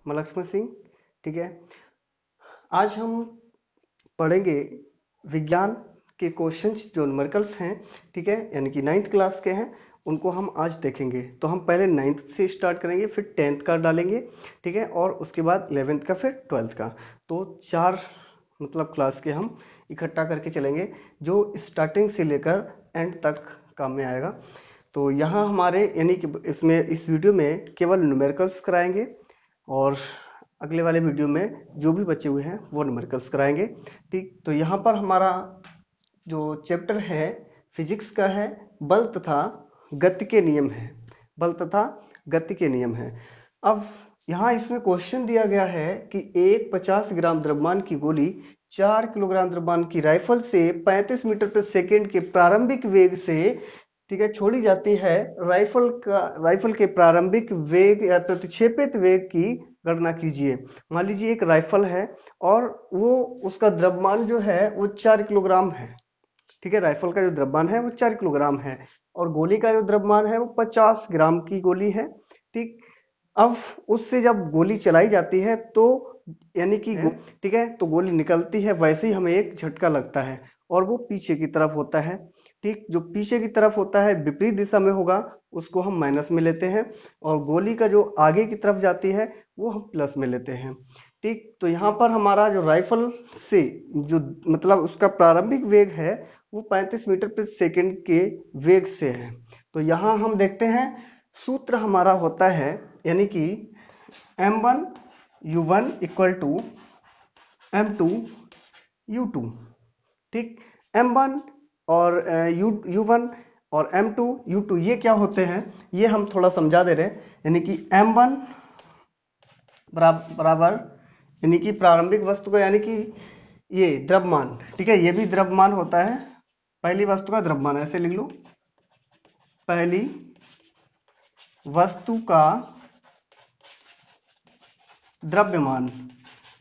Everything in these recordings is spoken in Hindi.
मैं लक्ष्मण सिंह। ठीक है, आज हम पढ़ेंगे विज्ञान के क्वेश्चंस जो न्यूमेरिकल्स हैं। ठीक है, यानी कि 9th क्लास के हैं, उनको हम आज देखेंगे। तो हम पहले 9th से स्टार्ट करेंगे, फिर 10th का डालेंगे। ठीक है, और उसके बाद 11th का, फिर 12th का। तो 4 क्लास के हम इकट्ठा करके चलेंगे, जो स्टार्टिंग से लेकर एंड तक काम में आएगा। तो यहाँ हमारे यानी कि इसमें इस वीडियो में केवल न्यूमेरिकल्स कराएंगे, और अगले वाले वीडियो में जो भी बचे हुए हैं वो न्यूमेरिकल्स कराएंगे। ठीक, तो यहाँ पर हमारा जो चैप्टर है फिजिक्स का है, बल तथा गति के नियम है। बल तथा गति के नियम है। अब यहाँ इसमें क्वेश्चन दिया गया है कि एक 50 ग्राम द्रव्यमान की गोली 4 किलोग्राम द्रव्यमान की राइफल से 35 मीटर प्रति सेकेंड के प्रारंभिक वेग से, ठीक है, छोड़ी जाती है। राइफल के प्रारंभिक वेग या प्रतिक्षेपित वेग की गणना कीजिए। मान लीजिए एक राइफल है और वो उसका द्रव्यमान जो है वो 4 किलोग्राम है। ठीक है, राइफल का जो द्रव्यमान है वो 4 किलोग्राम है, और गोली का जो द्रव्यमान है वो 50 ग्राम की गोली है। ठीक, अब उससे जब गोली चलाई जाती है तो यानी कि ठीक है, तो गोली निकलती है, वैसे ही हमें एक झटका लगता है और वो पीछे की तरफ होता है। ठीक, जो पीछे की तरफ होता है विपरीत दिशा में होगा, उसको हम माइनस में लेते हैं, और गोली का जो आगे की तरफ जाती है वो हम प्लस में लेते हैं। ठीक, तो यहाँ पर हमारा जो राइफल से जो उसका प्रारंभिक वेग है वो 35 मीटर प्रति सेकंड के वेग से है। तो यहाँ हम देखते हैं सूत्र हमारा होता है, यानी कि m1 u1 equal to m2 u2। ठीक, m1 और u1 और m2 u2 ये क्या होते हैं, ये हम थोड़ा समझा दे रहे हैं। यानी कि m1 बराबर यानी कि प्रारंभिक वस्तु का, यानी कि ये द्रव्यमान। ठीक है, ये भी द्रव्यमान होता है, पहली वस्तु का द्रव्यमान, ऐसे लिख लो, पहली वस्तु का द्रव्यमान।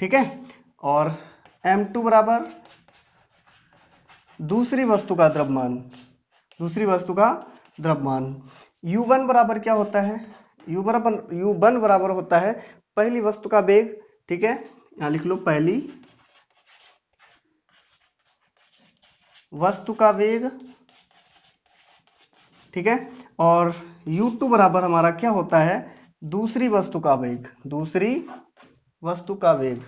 ठीक है, और m2 बराबर दूसरी वस्तु का द्रव्यमान, दूसरी वस्तु का द्रव्यमान। u1 बराबर क्या होता है, u1 बराबर होता है पहली वस्तु का वेग। ठीक है, यहां लिख लो पहली वस्तु का वेग। ठीक है, और u2 बराबर हमारा क्या होता है, दूसरी वस्तु का वेग, दूसरी वस्तु का वेग।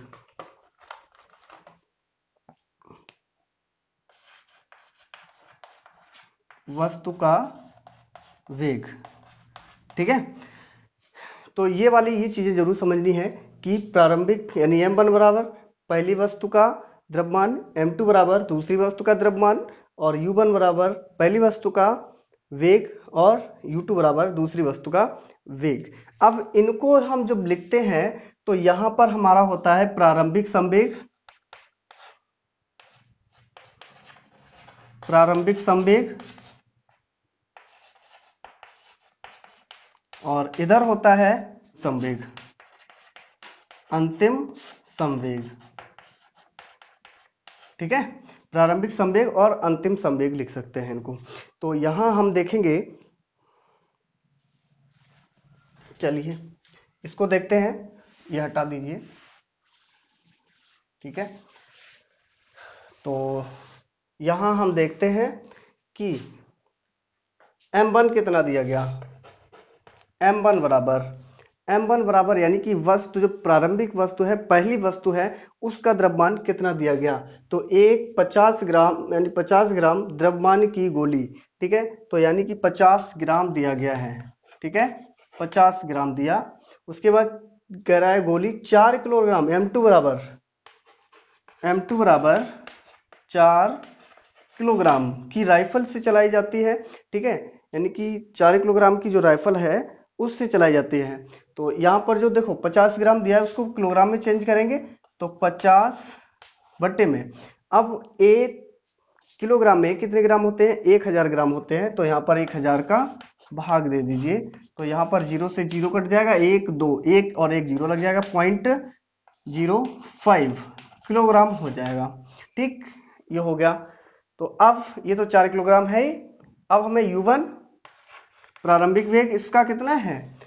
वस्तु का वेग। ठीक है, तो ये वाली ये चीजें जरूर समझनी है कि प्रारंभिक यानी m1 बराबर पहली वस्तु का द्रव्यमान, m2 बराबर दूसरी वस्तु का द्रव्यमान, और u1 बराबर पहली वस्तु का वेग, और u2 बराबर दूसरी वस्तु का वेग। अब इनको हम जब लिखते हैं तो यहां पर हमारा होता है प्रारंभिक संवेग, प्रारंभिक संवेग, और इधर होता है संवेग, अंतिम संवेग। ठीक है, प्रारंभिक संवेग और अंतिम संवेग लिख सकते हैं इनको। तो यहां हम देखेंगे, चलिए इसको देखते हैं, ये हटा दीजिए। ठीक है, तो यहां हम देखते हैं कि m1 कितना दिया गया, m1 बराबर यानी कि वस्तु जो प्रारंभिक वस्तु है, पहली वस्तु है, उसका द्रव्यमान कितना दिया गया। तो एक 50 ग्राम यानी 50 ग्राम द्रव्यमान की गोली। ठीक है, तो यानी कि 50 ग्राम दिया गया है। ठीक है, 50 ग्राम दिया। उसके बाद कह रहा है गोली 4 किलोग्राम, m2 बराबर 4 किलोग्राम की राइफल से चलाई जाती है। ठीक है, यानी कि 4 किलोग्राम की जो राइफल है उससे चलाई जाती है। तो यहाँ पर जो देखो 50 ग्राम दिया है उसको किलोग्राम में चेंज करेंगे, तो 50 बट्टे में, अब 1 किलोग्राम में कितने ग्राम होते हैं, 1000 ग्राम होते हैं। तो यहाँ पर 1000 का भाग दे दीजिए, तो यहाँ पर 0 से 0 कट जाएगा, 1 2 1 और 1 0 लग जाएगा, 0.05 किलोग्राम हो जाएगा। ठीक, ये हो गया। तो अब ये तो 4 किलोग्राम है ही। अब हमें u1 प्रारंभिक वेग इसका कितना है,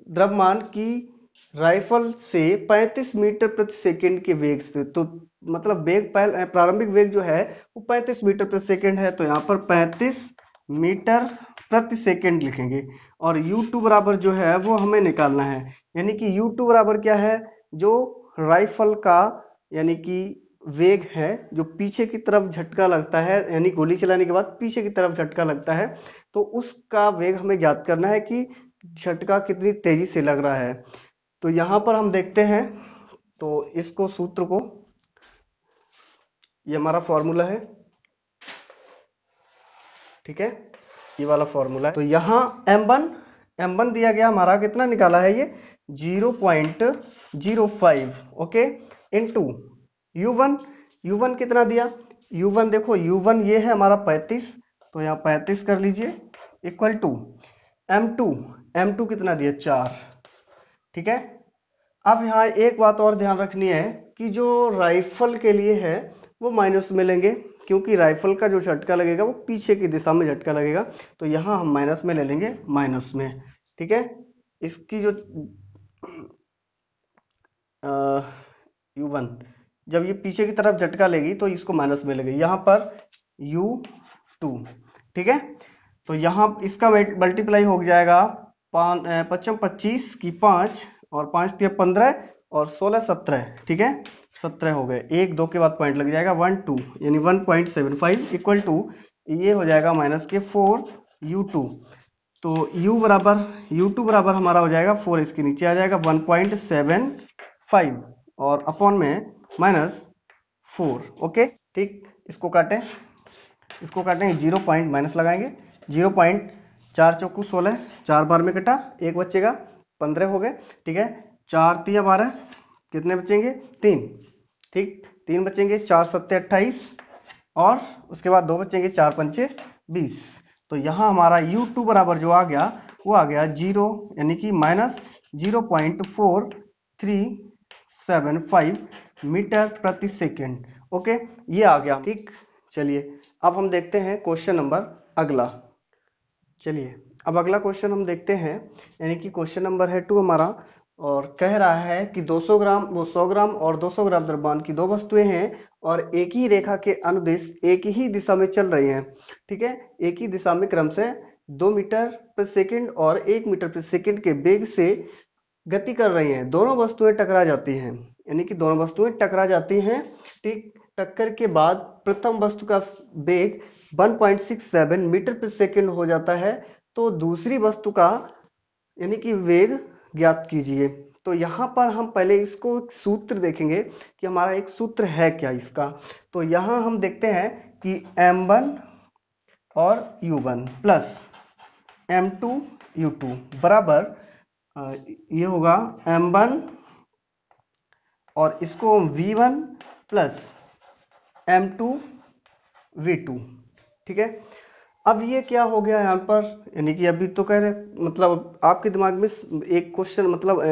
द्रव्यमान की राइफल से 35 मीटर प्रति सेकंड के वेग से, तो मतलब वेग प्रारंभिक वेग जो है वो 35 मीटर प्रति सेकंड है, तो यहाँ पर 35 मीटर प्रति सेकंड लिखेंगे। और u2 बराबर जो है वो हमें निकालना है, यानी कि u2 बराबर क्या है, जो राइफल का यानी कि वेग है, जो पीछे की तरफ झटका लगता है, यानी गोली चलाने के बाद पीछे की तरफ झटका लगता है, तो उसका वेग हमें ज्ञात करना है कि झटका कितनी तेजी से लग रहा है। तो यहां पर हम देखते हैं, तो इसको सूत्र को, ये हमारा फॉर्मूला है, ठीक है, ये वाला फॉर्मूला है। तो यहाँ m1 दिया गया, हमारा कितना निकाला है ये 0.05, ओके, इनटू u1 कितना दिया, u1 देखो, u1 ये है हमारा 35, तो यहाँ 35 कर लीजिए, इक्वल टू m2 कितना दिया 4, ठीक है। अब यहाँ एक बात और ध्यान रखनी है कि जो राइफल के लिए है वो माइनस में लेंगे, क्योंकि राइफल का जो झटका लगेगा वो पीछे की दिशा में झटका लगेगा, तो यहाँ हम माइनस में ले लेंगे, माइनस में, ठीक है। इसकी जो u1 जब ये पीछे की तरफ झटका लेगी तो इसको माइनस में लेंगे, यहाँ पर u2, ठीक है। तो यहाँ इसका मल्टीप्लाई हो जाएगा, 5 25 की 5 और 5 दिया 15 और 16 17, ठीक है, 17 हो गए, 1 2 के बाद पॉइंट लग जाएगा, 1 2 यानी 1.75 इक्वल टू ये हो जाएगा माइनस के 4 u2। तो u2 बराबर हमारा हो जाएगा 4, इसके नीचे आ जाएगा 1.75 और अपॉन में माइनस 4, ओके, ठीक। इसको काटेंगे 0 पॉइंट माइनस लगाएंगे, 0.4 चौकू 16, 4 बार में कटा, 1 बचेगा, 15 हो गए, ठीक है। 4 तिया 12, कितने बचेंगे 3, ठीक, 3 बचेंगे, 4 7 28 और उसके बाद 2 बचेंगे, 4 पंचे 20। तो यहाँ हमारा u2 बराबर जो आ गया वो आ गया 0, यानी कि माइनस 0.4375 मीटर प्रति सेकेंड, ओके, ये आ गया, ठीक। चलिए अब हम देखते हैं क्वेश्चन नंबर अगला। चलिए अब अगला क्वेश्चन हम देखते हैं, यानी कि क्वेश्चन नंबर है 2 हमारा, और कह रहा है कि 100 ग्राम और 200 ग्राम द्रव्यमान की दो वस्तुएं हैं और एक ही रेखा के अनुदिश एक ही दिशा में चल रही हैं, ठीक है, एक ही दिशा में क्रम से 2 मीटर प्रति सेकंड और 1 मीटर प्रति सेकंड के वेग से गति कर रही हैं। दोनों वस्तुएं टकरा जाती हैं, यानी कि दोनों वस्तुएं टकरा जाती हैं, ठीक। टक्कर के बाद प्रथम वस्तु का वेग 1.67 मीटर प्रति सेकंड हो जाता है, तो दूसरी वस्तु का यानी कि वेग ज्ञात कीजिए। तो यहाँ पर हम पहले इसको सूत्र देखेंगे कि हमारा एक सूत्र है क्या इसका। तो यहाँ हम देखते हैं कि m1 और u1 प्लस m2 u2 बराबर ये होगा m1 और इसको v1 प्लस m2 v2, ठीक है। अब ये क्या हो गया यहाँ पर, यानी कि अभी तो कह रहे, मतलब आपके दिमाग में एक क्वेश्चन, मतलब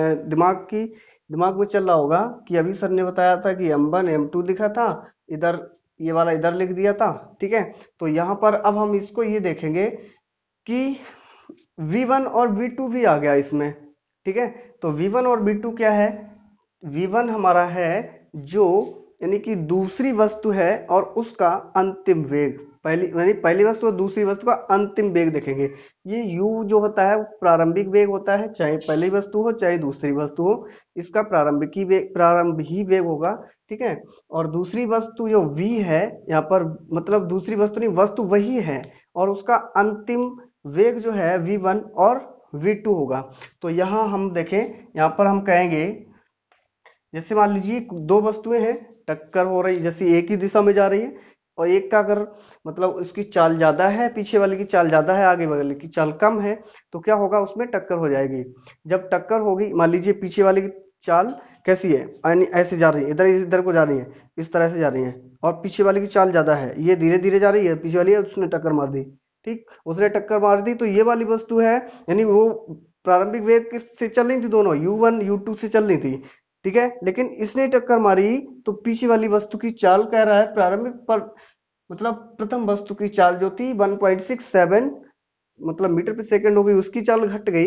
दिमाग में चल रहा होगा कि अभी सर ने बताया था कि m1 m2 लिखा था, इधर ये वाला इधर लिख दिया था, ठीक है। तो यहाँ पर अब हम इसको ये देखेंगे कि v1 और v2 भी आ गया इसमें, ठीक है। तो v1 और v2 क्या है, v1 हमारा है जो यानी कि दूसरी वस्तु है और उसका अंतिम वेग, पहली वस्तु और दूसरी वस्तु का अंतिम वेग देखेंगे। ये u जो होता है वो प्रारंभिक वेग होता है, चाहे पहली वस्तु हो चाहे दूसरी वस्तु हो, इसका प्रारंभ ही वेग होगा, ठीक है। और दूसरी वस्तु जो v है यहाँ पर, मतलब दूसरी वस्तु नहीं, वस्तु वही है और उसका अंतिम वेग जो है v1 और v2 होगा। तो यहाँ हम देखें, यहाँ पर हम कहेंगे, जैसे मान लीजिए दो वस्तुएं हैं, टक्कर हो रही, जैसे एक ही दिशा में जा रही है और एक का अगर मतलब उसकी चाल ज्यादा है, पीछे वाले की चाल ज्यादा है, आगे वाले की चाल कम है, तो क्या होगा, उसमें टक्कर हो जाएगी। जब टक्कर होगी, मान लीजिए पीछे वाले की चाल कैसी है, यानी ऐसे जा रही है, इधर को जा रही है, इस तरह से जा रही है, और पीछे वाले की चाल ज्यादा है, ये धीरे धीरे जा रही है, पीछे वाली है उसने टक्कर मार दी, ठीक, उसने टक्कर मार दी, तो ये वाली वस्तु है, यानी वो प्रारंभिक वेग से चल रही थी, दोनों u1 u2 से चल रही थी, ठीक है। लेकिन इसने टक्कर मारी तो पीछे वाली वस्तु की चाल कह रहा है प्रारंभिक पर, मतलब प्रथम वस्तु की चाल जो थी 1.67 मतलब मीटर प्रति सेकंड हो गई, उसकी चाल घट गई।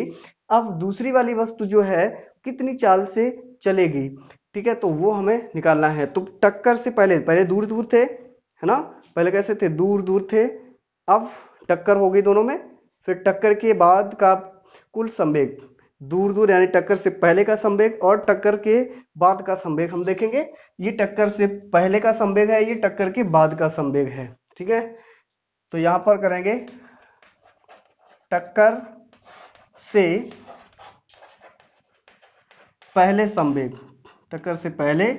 अब दूसरी वाली वस्तु जो है कितनी चाल से चलेगी, ठीक है, तो वो हमें निकालना है। तो टक्कर से पहले दूर दूर थे, है ना, पहले कैसे थे, दूर दूर थे, अब टक्कर हो गई दोनों में, फिर टक्कर के बाद का कुल संवेग, दूर दूर यानी टक्कर से पहले का संवेग और टक्कर के बाद का संवेग हम देखेंगे। ये टक्कर से पहले का संवेग है, ये टक्कर के बाद का संवेग है, ठीक है। तो यहां पर करेंगे टक्कर से पहले संवेग, टक्कर से पहले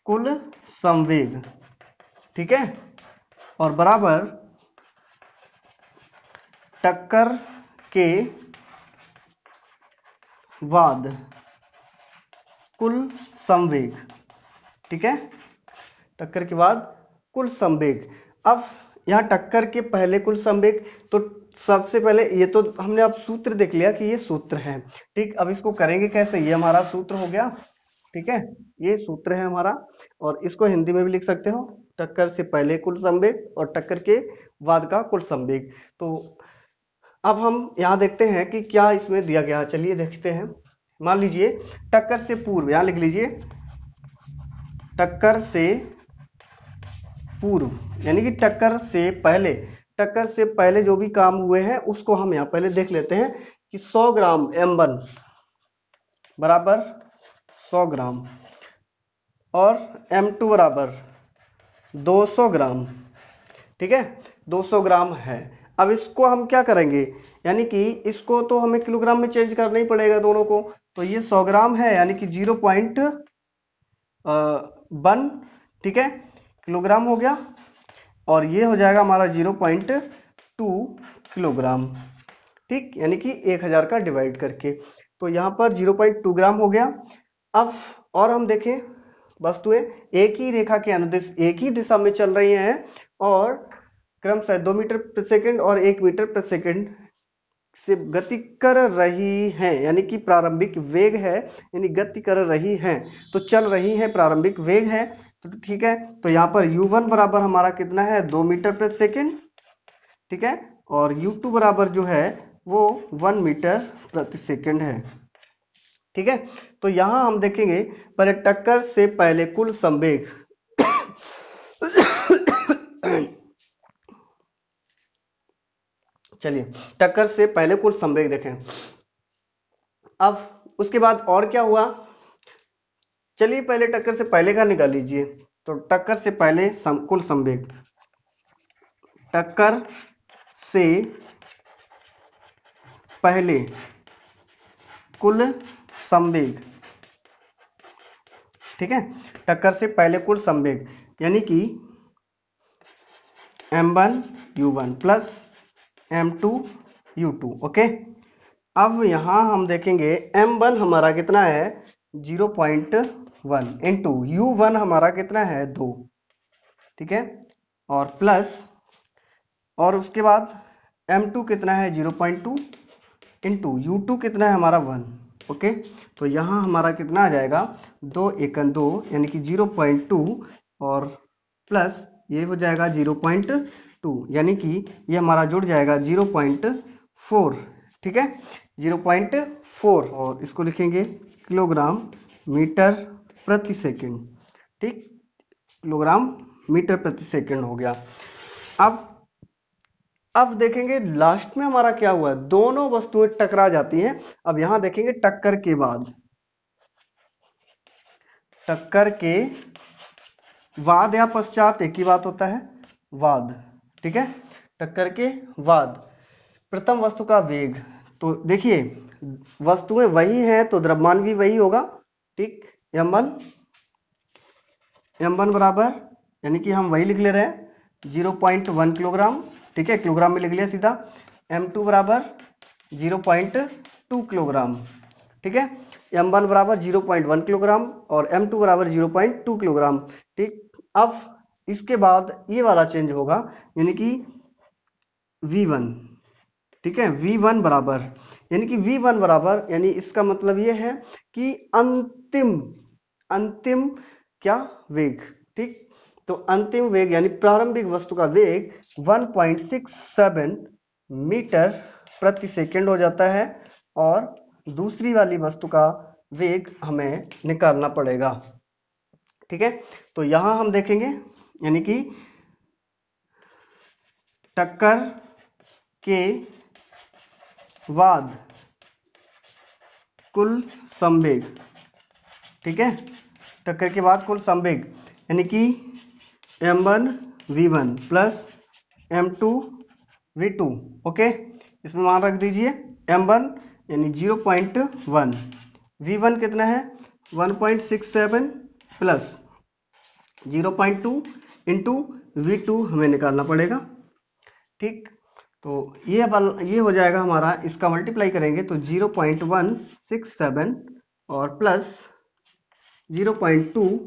कुल संवेग, ठीक है, और बराबर टक्कर के बाद कुल संवेग, ठीक है, टक्कर के बाद कुल संवेग। अब यहाँ टक्कर के पहले कुल संवेग, तो सबसे पहले ये तो हमने अब सूत्र देख लिया कि ये सूत्र है, ठीक। अब इसको करेंगे कैसे, ये हमारा सूत्र हो गया, ठीक है, ये सूत्र है हमारा, और इसको हिंदी में भी लिख सकते हो, टक्कर से पहले कुल संवेग और टक्कर के बाद का कुल संवेग। तो अब हम यहाँ देखते हैं कि क्या इसमें दिया गया, चलिए देखते हैं। मान लीजिए टक्कर से पूर्व, यहां लिख लीजिए टक्कर से पूर्व, यानी कि टक्कर से पहले जो भी काम हुए हैं उसको हम यहाँ पहले देख लेते हैं कि 100 ग्राम M1 बराबर 100 ग्राम और M2 बराबर 200 ग्राम, ठीक है, 200 ग्राम है। अब इसको हम क्या करेंगे, यानी कि इसको तो हमें किलोग्राम में चेंज करना ही पड़ेगा दोनों को। तो ये 100 ग्राम है, यानी कि 0.1, ठीक है, किलोग्राम हो गया, और ये हो जाएगा हमारा 0.2 किलोग्राम, ठीक, यानी कि 1000 का डिवाइड करके, तो यहाँ पर 0.2 ग्राम हो गया। अब और हम देखें, वस्तुएं एक ही रेखा के अनुदिश एक ही दिशा में चल रही हैं और क्रमशः 2 मीटर प्रति सेकंड और 1 मीटर प्रति सेकंड से गति कर रही हैं, यानी कि प्रारंभिक वेग है, यानी गति कर रही हैं, तो चल रही हैं, प्रारंभिक वेग है, तो ठीक है। तो यहाँ पर U1 बराबर हमारा कितना है, 2 मीटर प्रति सेकंड, ठीक है, और U2 बराबर जो है वो 1 मीटर प्रति सेकंड है, ठीक है। तो यहां हम देखेंगे पहले टक्कर से पहले कुल संवेग चलिए टक्कर से पहले कुल संवेग देखें। अब उसके बाद और क्या हुआ, चलिए पहले टक्कर से पहले का निकाल लीजिए। तो टक्कर से पहले कुल संवेग, टक्कर से पहले कुल संवेग, ठीक है, टक्कर से पहले कुल संवेग यानी कि M1 U1 plus M2 U2, okay. अब यहां हम देखेंगे M1 हमारा कितना है 0.1 इंटू U1 हमारा कितना है 2, ठीक है, और प्लस, और उसके बाद M2 कितना है 0.2 इंटू U2 कितना है हमारा 1, ओके। तो यहाँ हमारा कितना आ जाएगा 2 एकन 2 यानी कि 0.2 और प्लस ये हो जाएगा 0.2 यानी कि ये हमारा जुड़ जाएगा 0.4, ठीक है, 0.4, और इसको लिखेंगे किलोग्राम मीटर प्रति सेकंड, ठीक, किलोग्राम मीटर प्रति सेकंड हो गया। अब देखेंगे लास्ट में हमारा क्या हुआ, दोनों वस्तुएं टकरा जाती हैं। अब यहां देखेंगे टक्कर के बाद, टक्कर के बाद या पश्चात एक ही बात होता है, वाद, ठीक है, टक्कर के बाद प्रथम वस्तु का वेग, तो देखिए वस्तुएं वही हैं तो द्रव्यमान भी वही होगा, ठीक, M1 बराबर, यानी कि हम वही लिख ले रहे हैं 0.1 किलोग्राम, ठीक है, किलोग्राम में लिख लिया सीधा। M2 बराबर 0.2 किलोग्राम, ठीक है, M1 बराबर 0.1 किलोग्राम और M2 बराबर 0.2 किलोग्राम, ठीक। अब इसके बाद ये वाला चेंज होगा, यानी कि V1, ठीक है, V1 बराबर, यानी कि V1 बराबर, यानी इसका मतलब ये है कि अंतिम क्या वेग, ठीक, तो अंतिम वेग यानी प्रारंभिक वस्तु का वेग 1.67 मीटर प्रति सेकंड हो जाता है, और दूसरी वाली वस्तु का वेग हमें निकालना पड़ेगा। ठीक है, तो यहां हम देखेंगे यानी कि टक्कर के बाद कुल संवेग, ठीक है, टक्कर के बाद कुल संवेग यानी कि m1 v1 plus m2 v2। Okay, इसमें मान रख दीजिए m1 यानी 0.1, v1 कितना है 1.67 प्लस 0.2 इंटू v2 हमें निकालना पड़ेगा। ठीक, तो ये हो जाएगा हमारा, इसका मल्टीप्लाई करेंगे तो 0.167 और प्लस 0.2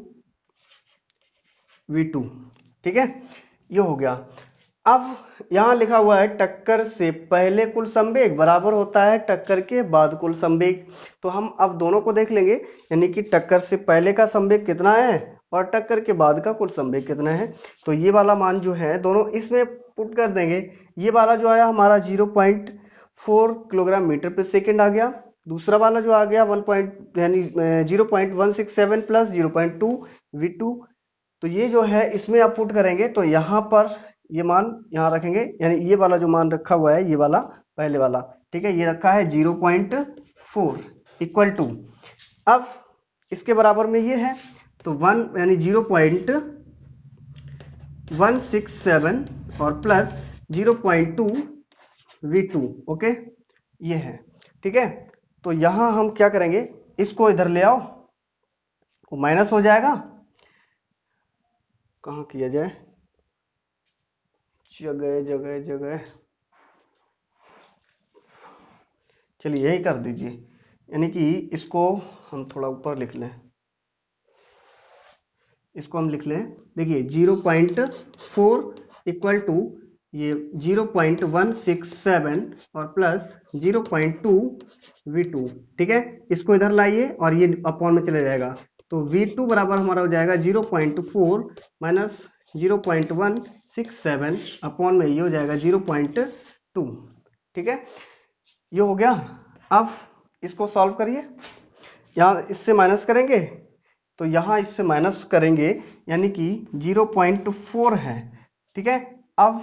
v2। ठीक है, ये हो गया। अब यहां लिखा हुआ है टक्कर से पहले कुल संवेग बराबर होता है टक्कर के बाद कुल संवेग। तो हम अब दोनों को देख लेंगे, यानी कि टक्कर से पहले का संवेग कितना है और टक्कर के बाद का कुल संवेग कितना है। तो ये वाला मान जो है दोनों इसमें पुट कर देंगे। ये वाला जो आया हमारा 0.4 किलोग्राम मीटर पर सेकेंड आ गया, दूसरा वाला जो आ गया 0.167 प्लस 0.2 v2। तो ये जो है इसमें आप पुट करेंगे तो यहाँ पर ये मान यहाँ रखेंगे, यानी ये वाला जो मान रखा हुआ है ये वाला पहले वाला, ठीक है, ये रखा है 0.4 इक्वल टू, अब इसके बराबर में ये है तो 1 यानी 0.167 और प्लस 0.2 v2। ओके, ये है। ठीक है, तो यहां हम क्या करेंगे, इसको इधर ले आओ, वो माइनस हो जाएगा। कहाँ किया जाए, जगह जगह जगह, चलिए यही कर दीजिए, यानी कि इसको हम थोड़ा ऊपर लिख लें, इसको हम लिख लें, देखिए 0.4 इक्वल टू ये 0.167 और प्लस 0.2 v2। ठीक है, इसको इधर लाइए और ये अपॉन में चले जाएगा, तो v2 बराबर हमारा हो जाएगा 0.4 माइनस 0.167 अपॉन में ये हो जाएगा 0.2। ठीक है, ये हो गया। अब इसको सॉल्व करिए, यहाँ इससे माइनस करेंगे तो यहाँ इससे माइनस करेंगे यानी कि 0.4 है। ठीक है, अब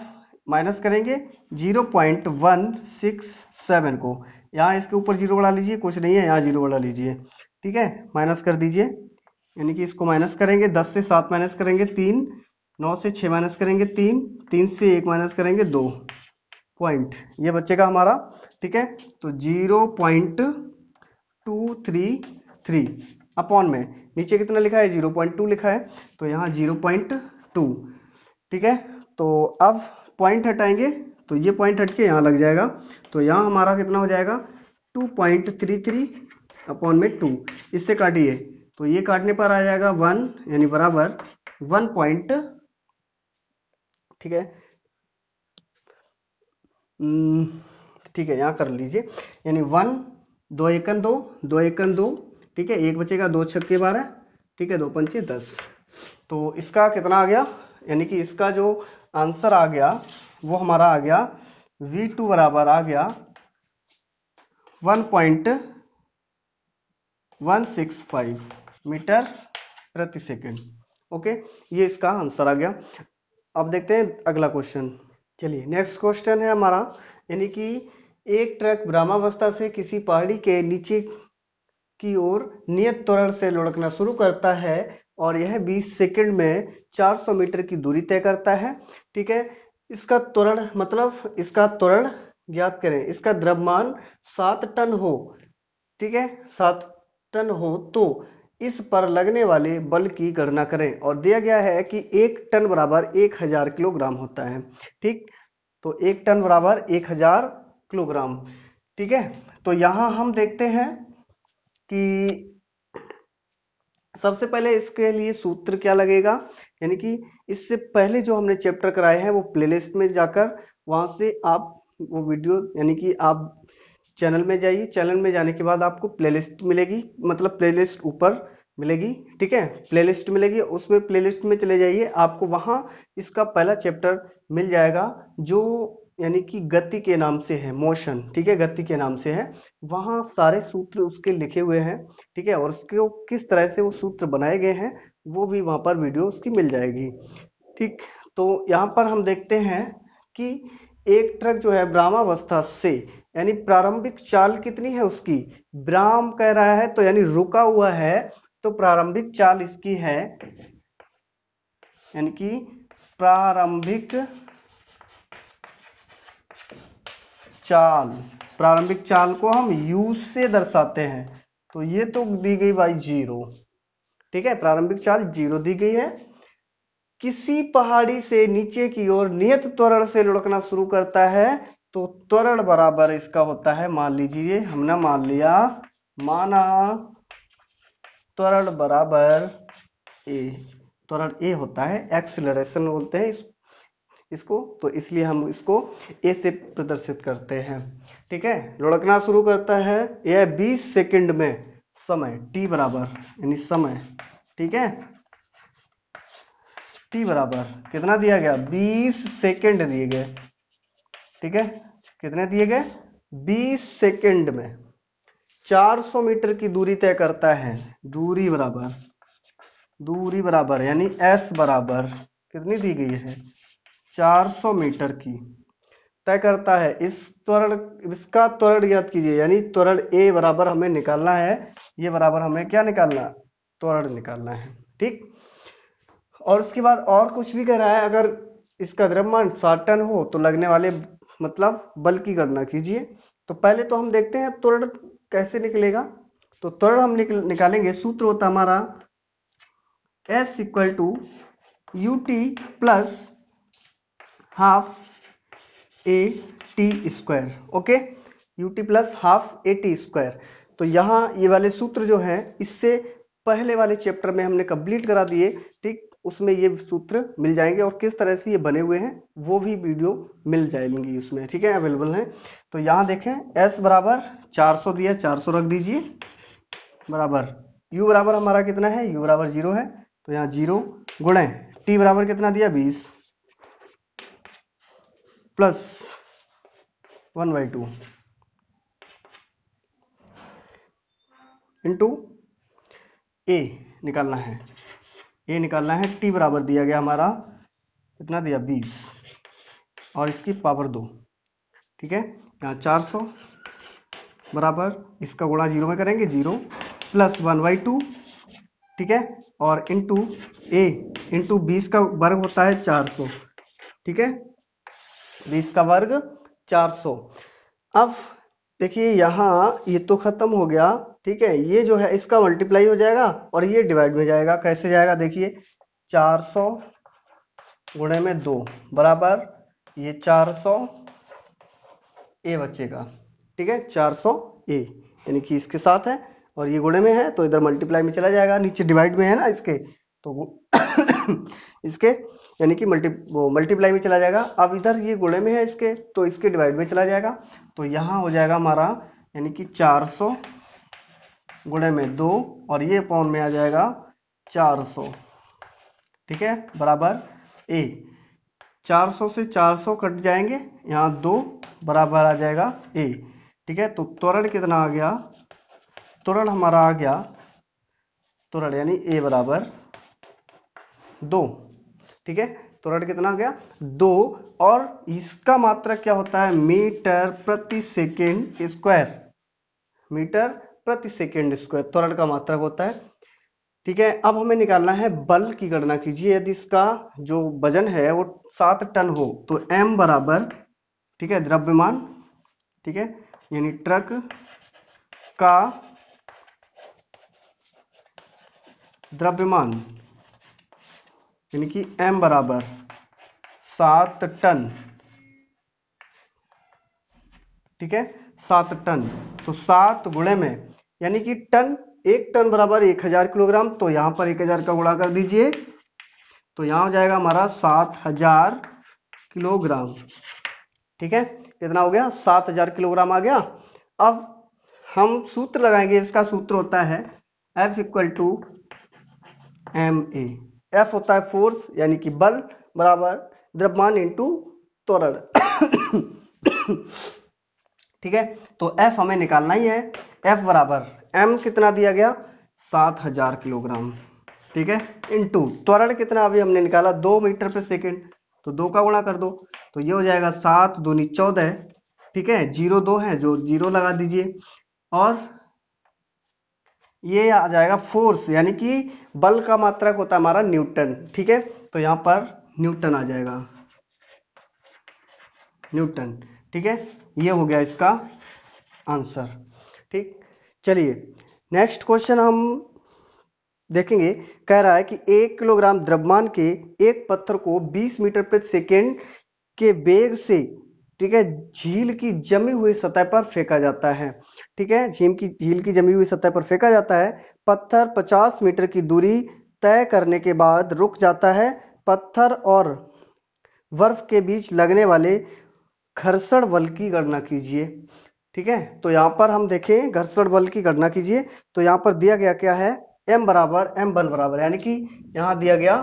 माइनस करेंगे 0.167 को, यहाँ इसके ऊपर जीरो बढ़ा लीजिए, कुछ नहीं है यहाँ जीरो बढ़ा लीजिए। ठीक है, माइनस कर दीजिए, यानी कि इसको माइनस करेंगे, 10 से 7 माइनस करेंगे 3, 9 से 6 माइनस करेंगे 3, 3 से 1 माइनस करेंगे 2 पॉइंट, ये बचेगा हमारा। ठीक है, तो 0.233 अपॉन में नीचे कितना लिखा है 0.2 लिखा है, तो यहाँ 0.2। ठीक है, तो अब पॉइंट हटाएंगे तो ये पॉइंट हट के यहाँ लग जाएगा, तो यहाँ हमारा कितना हो जाएगा 2.33 अपॉन में 2, इससे काटिए तो ये काटने पर आ जाएगा 1 यानी बराबर 1 पॉइंट। ठीक है, ठीक है, यहाँ कर लीजिए, यानी 1 2 एकन 2 2 एकन 2, ठीक है, एक बचेगा 2 छक्के 12, ठीक है, 2 पंचे 10। तो इसका कितना आ गया, यानी कि इसका जो आंसर आ गया वो हमारा आ गया v2 बराबर आ गया 1.165 मीटर प्रति सेकंड। ओके, ये इसका आंसर आ गया। अब देखते हैं अगला क्वेश्चन। चलिए नेक्स्ट क्वेश्चन है हमारा, यानी कि एक ट्रक ब्रह्मावस्था से किसी पहाड़ी के नीचे की ओर नियत त्वरण से लुढ़कना शुरू करता है और यह 20 सेकंड में 400 मीटर की दूरी तय करता है। ठीक है, इसका त्वरण मतलब इसका त्वरण ज्ञात करें, इसका द्रव्यमान 7 टन हो, ठीक है, 7 टन हो तो इस पर लगने वाले बल की गणना करें, और दिया गया है कि 1 टन बराबर 1000 किलोग्राम होता है। ठीक, तो 1 टन बराबर 1000 किलोग्राम। ठीक है, तो यहां हम देखते हैं कि सबसे पहले इसके लिए सूत्र क्या लगेगा, यानी कि इससे पहले जो हमने चैप्टर कराए हैं वो प्लेलिस्ट में जाकर वहां से आप वो वीडियो, यानी कि आप चैनल में जाइए, चैनल में जाने के बाद आपको प्लेलिस्ट मिलेगी, मतलब प्लेलिस्ट ऊपर मिलेगी। ठीक है, प्लेलिस्ट मिलेगी, उसमें प्लेलिस्ट में चले जाइए, आपको वहां इसका पहला चैप्टर मिल जाएगा जो यानी कि गति के नाम से है, मोशन, ठीक है, गति के नाम से है। वहां सारे सूत्र उसके लिखे हुए हैं, ठीक है, और उसके किस तरह से वो सूत्र बनाए गए हैं वो भी वहां पर वीडियो उसकी मिल जाएगी। ठीक, तो यहाँ पर हम देखते हैं कि एक ट्रक जो है ब्राह्मावस्था से, यानी प्रारंभिक चाल कितनी है उसकी, ब्राह्म कह रहा है तो यानी रुका हुआ है, तो प्रारंभिक चाल इसकी है, यानी कि प्रारंभिक चाल को हम u से दर्शाते हैं। तो ये तो दी गई भाई 0, ठीक है, प्रारंभिक चाल 0 दी गई है। किसी पहाड़ी से नीचे की ओर नियत त्वरण से लुढ़कना शुरू करता है, तो त्वरण बराबर इसका होता है, मान लीजिए हमने मान लिया, माना त्वरण बराबर ए, त्वरण ए होता है, एक्सीलरेशन बोलते हैं इसको, तो इसलिए हम इसको ए से प्रदर्शित करते हैं, ठीक है। लुढ़कना शुरू करता है यह 20 सेकंड में, समय टी बराबर, यानी समय, ठीक है, टी बराबर कितना दिया गया, 20 सेकंड दिए गए, ठीक है, कितने दिए गए, 20 सेकंड में 400 मीटर की दूरी तय करता है। दूरी बराबर यानी एस बराबर कितनी दी गई है, 400 मीटर की तय करता है। इसका त्वरण ज्ञात कीजिए, यानी त्वरण ए बराबर हमें निकालना है, ये बराबर हमें क्या निकालना, त्वरण निकालना है, ठीक। और उसके बाद और कुछ भी कह रहा है, अगर इसका द्रव्यमान 60 टन हो तो लगने वाले मतलब बल की गणना कीजिए। तो पहले तो हम देखते हैं त्वरण कैसे निकलेगा। तो त्वरण हम निकालेंगे, सूत्र होता हमारा S equal to u t plus half a t square, okay, u t plus half a t square. तो यहाँ ये वाले सूत्र जो है इससे पहले वाले चैप्टर में हमने कंप्लीट करा दिए, ठीक, उसमें ये सूत्र मिल जाएंगे और किस तरह से ये बने हुए हैं वो भी वीडियो मिल जाएंगी उसमें, ठीक है, अवेलेबल है। तो यहाँ देखें S बराबर 400 दिया, 400 रख दीजिए, बराबर U बराबर हमारा कितना है, U बराबर 0 है, तो यहाँ 0 गुणे T बराबर कितना दिया, 20 प्लस 1/2 इंटू ए निकालना है, ए निकालना है, टी बराबर दिया गया हमारा कितना दिया, 20 और इसकी पावर 2, ठीक है। यहाँ 400 बराबर इसका गुणा 0 में करेंगे, 0 प्लस 1/2, ठीक है, और इंटू ए इंटू 20 का वर्ग होता है 400, ठीक है, 20 का वर्ग 400। अब देखिए यहाँ ये तो खत्म हो गया, ठीक है, ये जो है इसका मल्टीप्लाई हो जाएगा और ये डिवाइड में जाएगा। कैसे जाएगा देखिए, 400 गुणे में 2 बराबर ये 400 ए बचेगा, ठीक है, 400 ए, यानी कि इसके साथ है और ये गुणे में है तो इधर मल्टीप्लाई में चला जाएगा, नीचे डिवाइड में है ना इसके, तो इसके यानी कि मल्टीप्लाई में चला जाएगा। अब इधर ये गुणे में है इसके, तो इसके डिवाइड में चला जाएगा, तो यहाँ हो जाएगा हमारा यानी कि 400 गुणे में 2 और ये पौन में आ जाएगा 400, ठीक है, बराबर ए। 400 से 400 कट जाएंगे, यहाँ 2 बराबर आ जाएगा ए, ठीक है। तो त्वरण कितना आ गया, त्वरण हमारा आ गया, त्वरण यानी ए बराबर 2, ठीक है, त्वरण कितना आ गया, 2, और इसका मात्रक क्या होता है, मीटर प्रति सेकेंड स्क्वायर, मीटर प्रति सेकेंड स्क्वायर त्वरण का मात्रक होता है, ठीक है। अब हमें निकालना है बल की गणना कीजिए। यदि इसका जो वजन है वो 7 टन हो तो m बराबर, ठीक है, द्रव्यमान, ठीक है, यानी ट्रक का द्रव्यमान यानी कि m बराबर 7 टन, ठीक है, 7 टन, तो 7 गुणे में यानी कि टन, 1 टन बराबर 1000 किलोग्राम, तो यहाँ पर 1000 का गुणा कर दीजिए, तो यहाँ हो जाएगा हमारा 7000 किलोग्राम, ठीक है, कितना हो गया, 7000 किलोग्राम आ गया। अब हम सूत्र लगाएंगे, इसका सूत्र होता है F equal to ma, F होता है फोर्स यानी कि बल बराबर द्रव्यमान इंटू त्वरण, ठीक है, तो F हमें निकालना ही है। F बराबर M कितना दिया गया 7000 किलोग्राम, ठीक है, इनटू त्वरण कितना अभी हमने निकाला 2 मीटर पर सेकेंड, तो 2 का गुणा कर दो, तो ये हो जाएगा 7 दूनी 14, ठीक है, 0 2 है जो 0 लगा दीजिए, और ये आ जाएगा फोर्स, यानी कि बल का मात्रक होता है हमारा न्यूटन, ठीक है, तो यहां पर न्यूटन आ जाएगा, न्यूटन, ठीक है, ये हो गया इसका आंसर। ठीक, चलिए नेक्स्ट क्वेश्चन हम देखेंगे। कह रहा है कि 1 किलोग्राम द्रव्यमान के एक पत्थर को 20 मीटर प्रति सेकेंड के वेग से, ठीक है, झील की जमी हुई सतह पर फेंका जाता है, ठीक है, झील की जमी हुई सतह पर फेंका जाता है। पत्थर 50 मीटर की दूरी तय करने के बाद रुक जाता है। पत्थर और बर्फ के बीच लगने वाले घर्षण बल की गणना कीजिए, ठीक है, तो यहां पर हम देखें घर्षण बल की गणना कीजिए, तो यहां पर दिया गया क्या है, m बराबर m बल बराबर, यानी कि यहां दिया गया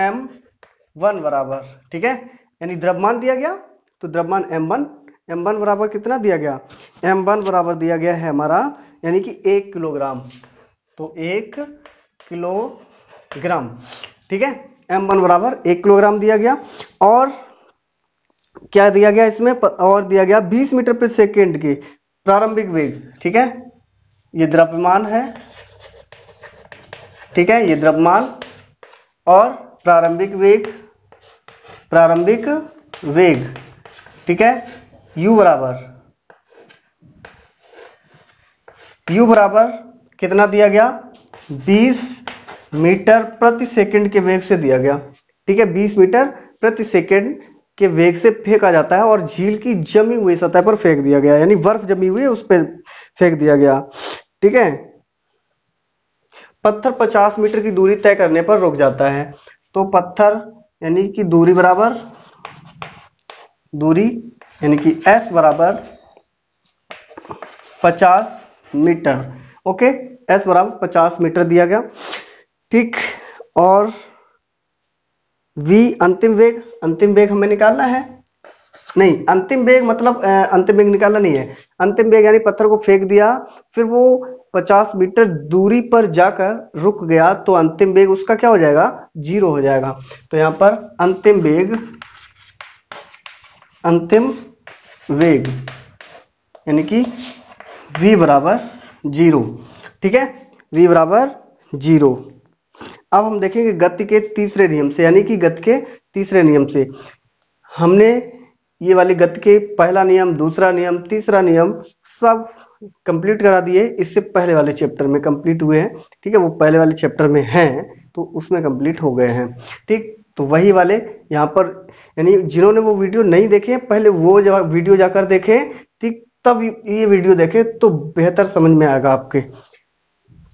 m1 बराबर, ठीक है, यानी द्रव्यमान दिया गया, तो द्रव्यमान m1 बराबर कितना दिया गया, m1 बराबर दिया गया है हमारा, यानी कि 1 किलोग्राम, तो 1 किलोग्राम, ठीक है, m1 बराबर 1 किलोग्राम दिया गया, और क्या दिया गया इसमें, और दिया गया 20 मीटर प्रति सेकेंड के प्रारंभिक वेग, ठीक है, ये द्रव्यमान है, ठीक है, ये द्रव्यमान और प्रारंभिक वेग, ठीक है, u बराबर कितना दिया गया, 20 मीटर प्रति सेकंड के वेग से दिया गया, ठीक है, 20 मीटर प्रति सेकंड के वेग से फेंका जाता है, और झील की जमी हुई सतह पर फेंक दिया गया, यानी बर्फ जमी हुई है उस पर फेंक दिया गया, ठीक है। पत्थर 50 मीटर की दूरी तय करने पर रुक जाता है, तो पत्थर यानी कि दूरी यानी कि S बराबर 50 मीटर, ओके, S बराबर 50 मीटर दिया गया, ठीक, और V अंतिम वेग हमें निकालना है, नहीं अंतिम वेग मतलब अंतिम वेग निकालना नहीं है, अंतिम वेग यानी पत्थर को फेंक दिया, फिर वो 50 मीटर दूरी पर जाकर रुक गया, तो अंतिम वेग उसका क्या हो जाएगा, 0 हो जाएगा, तो यहां पर अंतिम वेग यानी कि v बराबर 0, ठीक है, v बराबर 0। अब हम देखेंगे गति के तीसरे नियम से, यानी कि गति के तीसरे नियम से हमने ये वाली गति के पहला नियम, दूसरा नियम, तीसरा नियम सब कंप्लीट करा दिए, इससे पहले वाले चैप्टर में कंप्लीट हुए हैं, ठीक है, वो पहले वाले चैप्टर में हैं तो उसमें कंप्लीट हो गए हैं, ठीक, तो वही वाले यहाँ पर, यानी जिन्होंने वो वीडियो नहीं देखे पहले वो वीडियो जाकर देखें, ठीक, तब ये वीडियो देखें तो बेहतर समझ में आएगा आपके।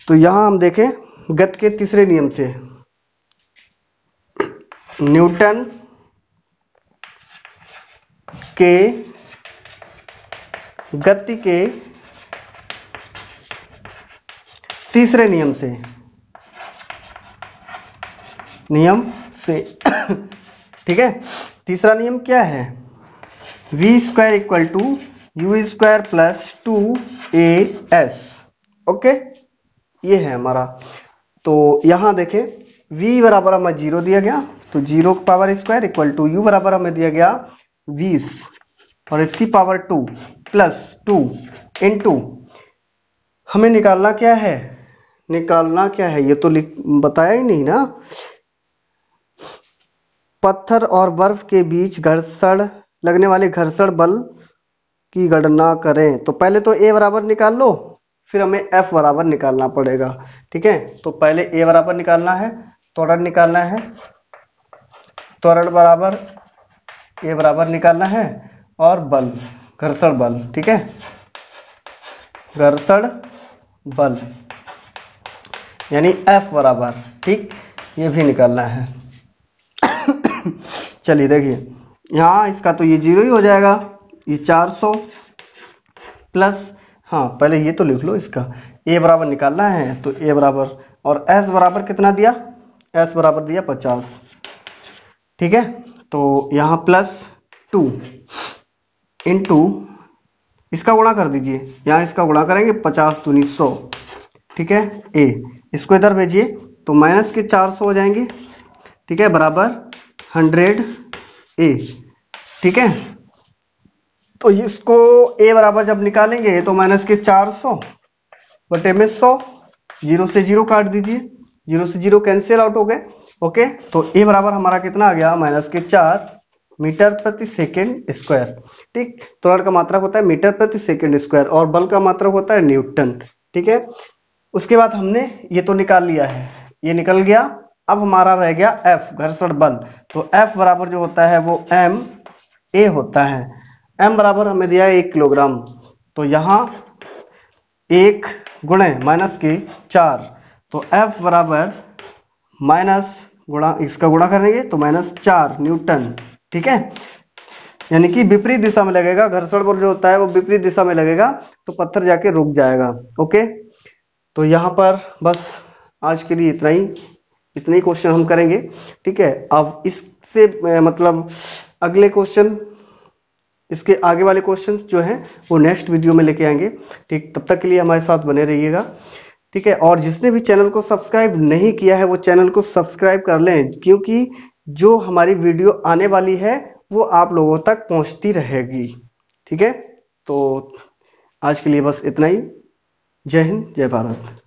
तो यहां हम देखें गति के तीसरे नियम से, न्यूटन के गति के तीसरे नियम से ठीक है, तीसरा नियम क्या है, v² equal to u² plus 2as, okay, ये है हमारा। तो यहां देखें v बराबर हमें 0 दिया गया, तो 0 की power square equal to u बराबर हमें दिया गया 20 और इसकी पावर 2 प्लस 2 इंटू हमें निकालना क्या है, ये तो बताया ही नहीं ना, पत्थर और बर्फ के बीच लगने वाले घर्षण बल की गणना करें। तो पहले तो a बराबर निकाल लो, फिर हमें f बराबर निकालना पड़ेगा, ठीक है, तो पहले a बराबर निकालना है, त्वरण निकालना है, त्वरण बराबर a बराबर निकालना है, और बल घर्षण बल, ठीक है, घर्षण बल यानी F बराबर, ठीक, ये भी निकालना है। चलिए देखिए यहाँ इसका तो ये 0 ही हो जाएगा, ये 400 प्लस, हाँ पहले ये तो लिख लो, इसका a बराबर निकालना है, तो a बराबर, और s बराबर कितना दिया, s बराबर दिया 50, ठीक है, तो यहाँ प्लस 2 इंटू इसका गुणा कर दीजिए, यहाँ इसका गुणा करेंगे 50 दूनी 100, ठीक है। ए इसको इधर भेजिए तो माइनस के 400 हो जाएंगे, ठीक है, बराबर 100 ए, ठीक है। तो इसको ए बराबर जब निकालेंगे तो माइनस के 400 बटे में 100, 0 से 0 काट दीजिए, 0 से 0 कैंसिल आउट हो गए। ओके, तो ए बराबर हमारा कितना आ गया, माइनस के 4 मीटर प्रति सेकेंड स्क्वायर, ठीक। त्वरण का मात्रक होता है मीटर प्रति सेकेंड स्क्वायर और बल का मात्रक होता है न्यूटन, ठीक है। उसके बाद हमने ये तो निकाल लिया है, ये निकल गया। अब हमारा रह गया एफ, घर्षण बल। तो एफ बराबर जो होता है वो एम ए होता है। एम बराबर हमें दिया है 1 किलोग्राम, तो यहाँ 1 गुणे माइनस के 4, तो एफ बराबर माइनस गुणा इसका गुणा करेंगे तो -4 न्यूटन, ठीक है। यानी कि विपरीत दिशा में लगेगा, घर्षण बल जो होता है वो विपरीत दिशा में लगेगा तो पत्थर जाके रुक जाएगा। ओके, तो यहाँ पर बस आज के लिए इतने ही क्वेश्चन हम करेंगे, ठीक है। अब इससे मतलब अगले क्वेश्चन, इसके आगे वाले क्वेश्चंस जो हैं वो नेक्स्ट वीडियो में लेके आएंगे, ठीक। तब तक के लिए हमारे साथ बने रहिएगा, ठीक है। और जिसने भी चैनल को सब्सक्राइब नहीं किया है वो चैनल को सब्सक्राइब कर लें, क्योंकि जो हमारी वीडियो आने वाली है वो आप लोगों तक पहुंचती रहेगी, ठीक है। तो आज के लिए बस इतना ही। जय हिंद, जय भारत।